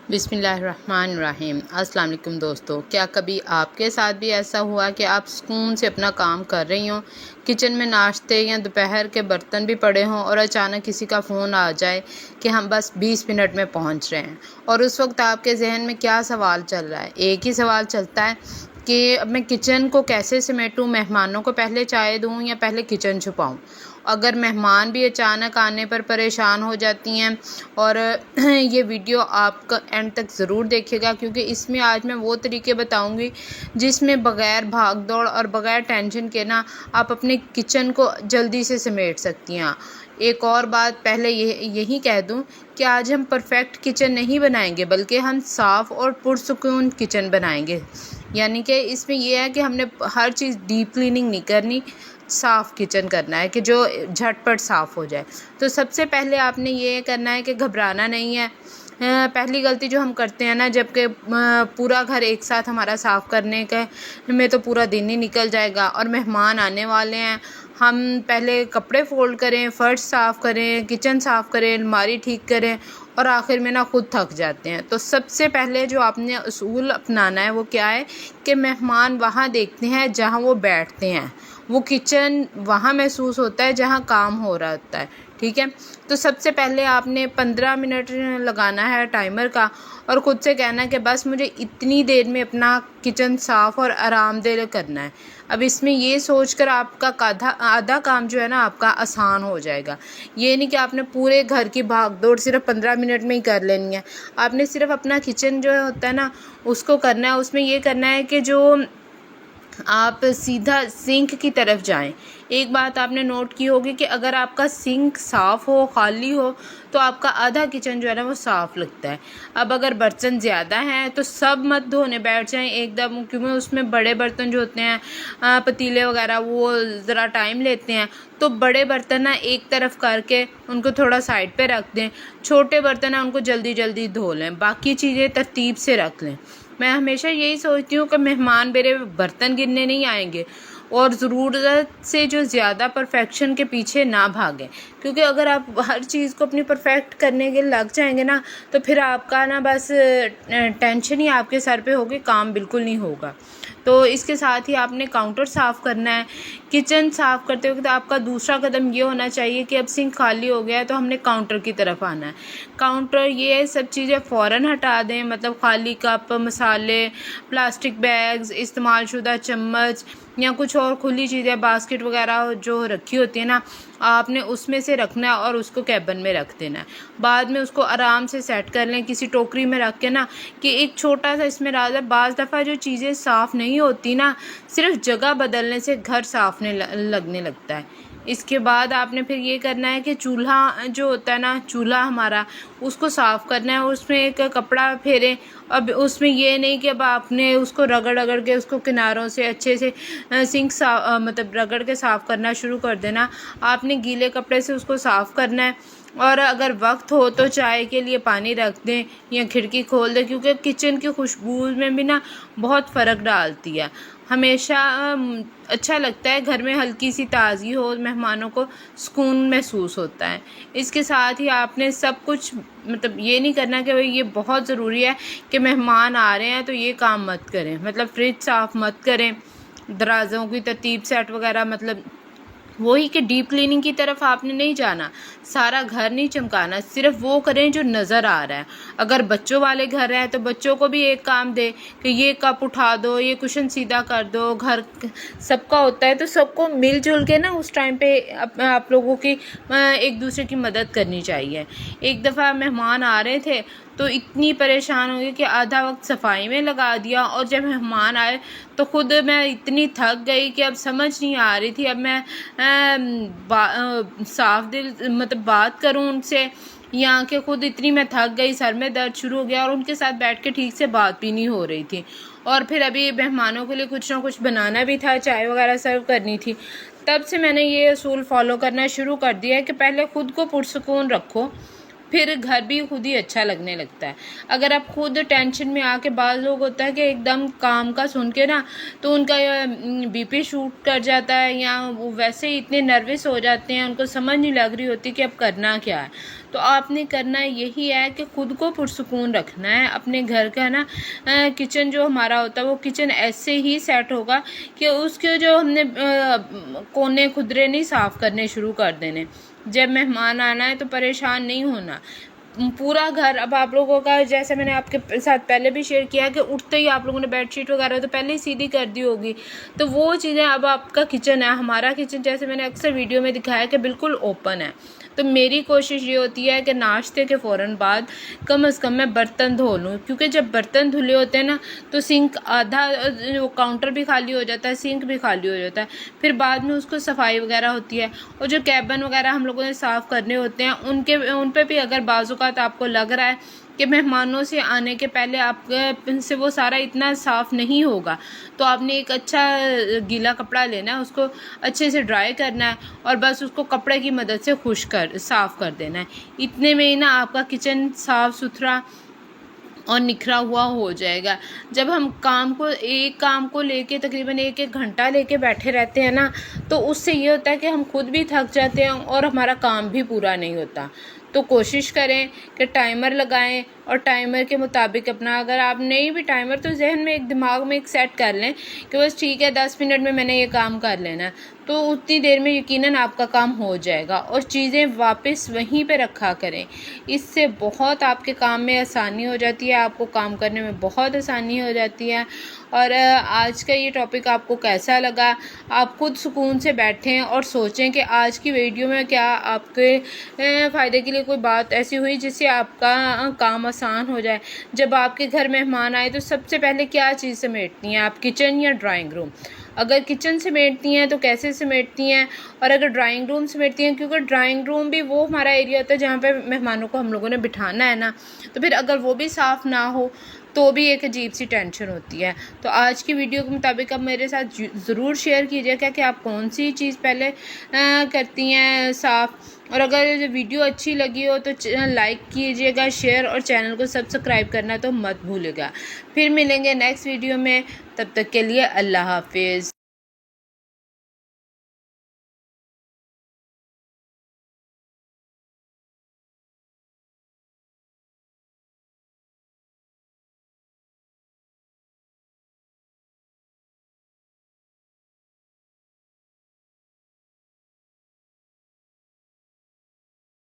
बिस्मिल्लाहिर्रहमानिर्रहीम। अस्सलाम वालेकुम दोस्तों, क्या कभी आपके साथ भी ऐसा हुआ कि आप सुकून से अपना काम कर रही हों, किचन में नाश्ते या दोपहर के बर्तन भी पड़े हों और अचानक किसी का फ़ोन आ जाए कि हम बस 20 मिनट में पहुंच रहे हैं, और उस वक्त आपके जहन में क्या सवाल चल रहा है? एक ही सवाल चलता है कि अब मैं किचन को कैसे समेटूं, मेहमानों को पहले चाय दूं या पहले किचन छुपाऊं। अगर मेहमान भी अचानक आने पर परेशान हो जाती हैं, और ये वीडियो आपका एंड तक ज़रूर देखिएगा, क्योंकि इसमें आज मैं वो तरीके बताऊंगी जिसमें बग़ैर भाग दौड़ और बग़ैर टेंशन के ना आप अपने किचन को जल्दी से समेट सकती हैं। एक और बात पहले यही कह दूं कि आज हम परफेक्ट किचन नहीं बनाएंगे, बल्कि हम साफ़ और पुरसुकून किचन बनाएंगे। यानी कि इसमें यह है कि हमने हर चीज़ डीप क्लीनिंग नहीं करनी, साफ़ किचन करना है कि जो झटपट साफ़ हो जाए। तो सबसे पहले आपने ये करना है कि घबराना नहीं है। पहली गलती जो हम करते हैं ना, जबकि पूरा घर एक साथ हमारा साफ़ करने के में तो पूरा दिन ही निकल जाएगा और मेहमान आने वाले हैं। हम पहले कपड़े फ़ोल्ड करें, फ़र्श साफ़ करें, किचन साफ़ करें, अलमारी ठीक करें और आखिर में ना खुद थक जाते हैं। तो सबसे पहले जो आपने उसूल अपनाना है वो क्या है कि मेहमान वहाँ देखते हैं जहाँ वो बैठते हैं, वो किचन वहाँ महसूस होता है जहाँ काम हो रहा होता है। ठीक है, तो सबसे पहले आपने 15 मिनट लगाना है टाइमर का, और ख़ुद से कहना है कि बस मुझे इतनी देर में अपना किचन साफ़ और आरामदेह करना है। अब इसमें ये सोचकर आपका आधा काम जो है ना आपका आसान हो जाएगा। ये नहीं कि आपने पूरे घर की भागदौड़ सिर्फ 15 मिनट में ही कर लेनी है। आपने सिर्फ अपना किचन जो होता है ना उसको करना है। उसमें ये करना है कि जो आप सीधा सिंक की तरफ जाएं। एक बात आपने नोट की होगी कि अगर आपका सिंक साफ़ हो, खाली हो, तो आपका आधा किचन जो है ना वो साफ़ लगता है। अब अगर बर्तन ज़्यादा हैं तो सब मत धोने बैठ जाएं एकदम, क्योंकि उसमें बड़े बर्तन जो होते हैं, पतीले वगैरह, वो ज़रा टाइम लेते हैं। तो बड़े बर्तन ना एक तरफ करके उनको थोड़ा साइड पे रख दें, छोटे बर्तन है उनको जल्दी जल्दी धो लें, बाकी चीज़ें तरतीब से रख लें। मैं हमेशा यही सोचती हूँ कि मेहमान मेरे बर्तन गिनने नहीं आएंगे, और ज़रूरत से जो ज़्यादा परफेक्शन के पीछे ना भागें, क्योंकि अगर आप हर चीज़ को अपनी परफेक्ट करने के लग जाएंगे ना तो फिर आपका ना बस टेंशन ही आपके सर पे होगी, काम बिल्कुल नहीं होगा। तो इसके साथ ही आपने काउंटर साफ़ करना है। किचन साफ़ करते वक्त आपका दूसरा कदम ये होना चाहिए कि अब सिंक खाली हो गया है तो हमने काउंटर की तरफ आना है। काउंटर ये सब चीज़ें फ़ौरन हटा दें, मतलब खाली कप, मसाले, प्लास्टिक बैग्स, इस्तेमालशुदा चम्मच या कुछ और खुली चीज़ें, बास्केट वगैरह जो रखी होती है ना, आपने उसमें से रखना है और उसको कैबिन में रख देना है। बाद में उसको आराम से सेट कर लें किसी टोकरी में रख के ना, कि एक छोटा सा इसमें राज है, बाज़ दफ़ा जो चीज़ें साफ़ नहीं होती ना, सिर्फ जगह बदलने से घर साफ़ने लगने लगता है। इसके बाद आपने फिर ये करना है कि चूल्हा जो होता है ना, चूल्हा हमारा, उसको साफ़ करना है, उसमें एक कपड़ा फेरें। अब उसमें ये नहीं कि अब आपने उसको रगड़ रगड़ के उसको किनारों से अच्छे से सिंक मतलब रगड़ के साफ़ करना शुरू कर देना। आपने गीले कपड़े से उसको साफ़ करना है, और अगर वक्त हो तो चाय के लिए पानी रख दें या खिड़की खोल दें, क्योंकि किचन की खुशबू में भी ना बहुत फ़र्क डालती है। हमेशा अच्छा लगता है घर में हल्की सी ताज़गी हो, मेहमानों को सुकून महसूस होता है। इसके साथ ही आपने सब कुछ, मतलब ये नहीं करना कि भाई ये बहुत ज़रूरी है कि मेहमान आ रहे हैं तो ये काम मत करें, मतलब फ्रिज साफ़ मत करें, दराज़ों की तरतीब सेट वगैरह, मतलब वही कि डीप क्लीनिंग की तरफ आपने नहीं जाना, सारा घर नहीं चमकाना, सिर्फ वो करें जो नज़र आ रहा है। अगर बच्चों वाले घर हैं तो बच्चों को भी एक काम दे कि ये कप उठा दो, ये कुशन सीधा कर दो। घर सबका होता है तो सबको मिलजुल के ना उस टाइम पे आप लोगों की एक दूसरे की मदद करनी चाहिए। एक दफ़ा मेहमान आ रहे थे तो इतनी परेशान हो गई कि आधा वक्त सफाई में लगा दिया, और जब मेहमान आए तो ख़ुद मैं इतनी थक गई कि अब समझ नहीं आ रही थी अब मैं साफ दिल मतलब बात करूं उनसे, या कि ख़ुद इतनी मैं थक गई, सर में दर्द शुरू हो गया और उनके साथ बैठ के ठीक से बात भी नहीं हो रही थी। और फिर अभी मेहमानों के लिए कुछ ना कुछ बनाना भी था, चाय वगैरह सर्व करनी थी। तब से मैंने ये असूल फॉलो करना शुरू कर दिया है कि पहले ख़ुद को पुरसुकून रखो, फिर घर भी खुद ही अच्छा लगने लगता है। अगर आप खुद टेंशन में आके, बाज़ लोग होता है कि एकदम काम का सुन के ना तो उनका बीपी शूट कर जाता है, या वो वैसे ही इतने नर्वस हो जाते हैं, उनको समझ नहीं लग रही होती कि अब करना क्या है। तो आपने करना यही है कि खुद को पुरसुकून रखना है। अपने घर का ना किचन जो हमारा होता है वो किचन ऐसे ही सेट होगा कि उसके जो हमने कोने खुदरे नहीं साफ़ करने शुरू कर देने। जब मेहमान आना है तो परेशान नहीं होना। पूरा घर, अब आप लोगों का जैसे मैंने आपके साथ पहले भी शेयर किया कि उठते ही आप लोगों ने बेडशीट वगैरह तो पहले ही सीधी कर दी होगी, तो वो चीज़ें अब आपका किचन है। हमारा किचन जैसे मैंने अक्सर वीडियो में दिखाया कि बिल्कुल ओपन है। तो मेरी कोशिश ये होती है कि नाश्ते के फ़ौरन बाद कम से कम मैं बर्तन धो लूँ, क्योंकि जब बर्तन धुले होते हैं ना तो सिंक आधा, वो काउंटर भी खाली हो जाता है, सिंक भी खाली हो जाता है। फिर बाद में उसको सफाई वगैरह होती है, और जो कैबिन वगैरह हम लोगों ने साफ़ करने होते हैं उन पे भी अगर बाज़-औक़ात आपको लग रहा है कि मेहमानों से आने के पहले आपके से वो सारा इतना साफ़ नहीं होगा, तो आपने एक अच्छा गीला कपड़ा लेना है, उसको अच्छे से ड्राई करना है और बस उसको कपड़े की मदद से साफ़ कर देना है। इतने में ही ना आपका किचन साफ़ सुथरा और निखरा हुआ हो जाएगा। जब हम एक काम को लेके तकरीबन 1-1 घंटा लेके बैठे रहते हैं ना, तो उससे ये होता है कि हम खुद भी थक जाते हैं और हमारा काम भी पूरा नहीं होता। तो कोशिश करें कि टाइमर लगाएं और टाइमर के मुताबिक अपना, अगर आप नहीं भी टाइमर तो जहन में दिमाग में एक सेट कर लें कि बस ठीक है 10 मिनट में मैंने ये काम कर लेना है, तो उतनी देर में यकीनन आपका काम हो जाएगा। और चीज़ें वापस वहीं पे रखा करें, इससे बहुत आपके काम में आसानी हो जाती है, आपको काम करने में बहुत आसानी हो जाती है। और आज का ये टॉपिक आपको कैसा लगा, आप खुद सुकून से बैठें और सोचें कि आज की वीडियो में क्या आपके फ़ायदे के लिए कोई बात ऐसी हुई जिससे आपका काम आसान हो जाए। जब आपके घर मेहमान आए तो सबसे पहले क्या चीज़ समेटती हैं आप, किचन या ड्राइंग रूम? अगर किचन समेटती हैं तो कैसे समेटती हैं, और अगर ड्राइंग रूम समेटती हैं, क्योंकि ड्राइंग रूम भी वो हमारा एरिया होता है जहाँ पे मेहमानों को हम लोगों ने बिठाना है ना, तो फिर अगर वो भी साफ़ ना हो तो भी एक अजीब सी टेंशन होती है। तो आज की वीडियो के मुताबिक आप मेरे साथ ज़रूर शेयर कीजिएगा कि आप कौन सी चीज़ पहले करती हैं साफ़। और अगर वीडियो अच्छी लगी हो तो लाइक कीजिएगा, शेयर और चैनल को सब्सक्राइब करना तो मत भूलिएगा। फिर मिलेंगे नेक्स्ट वीडियो में, तब तक के लिए अल्लाह हाफिज़।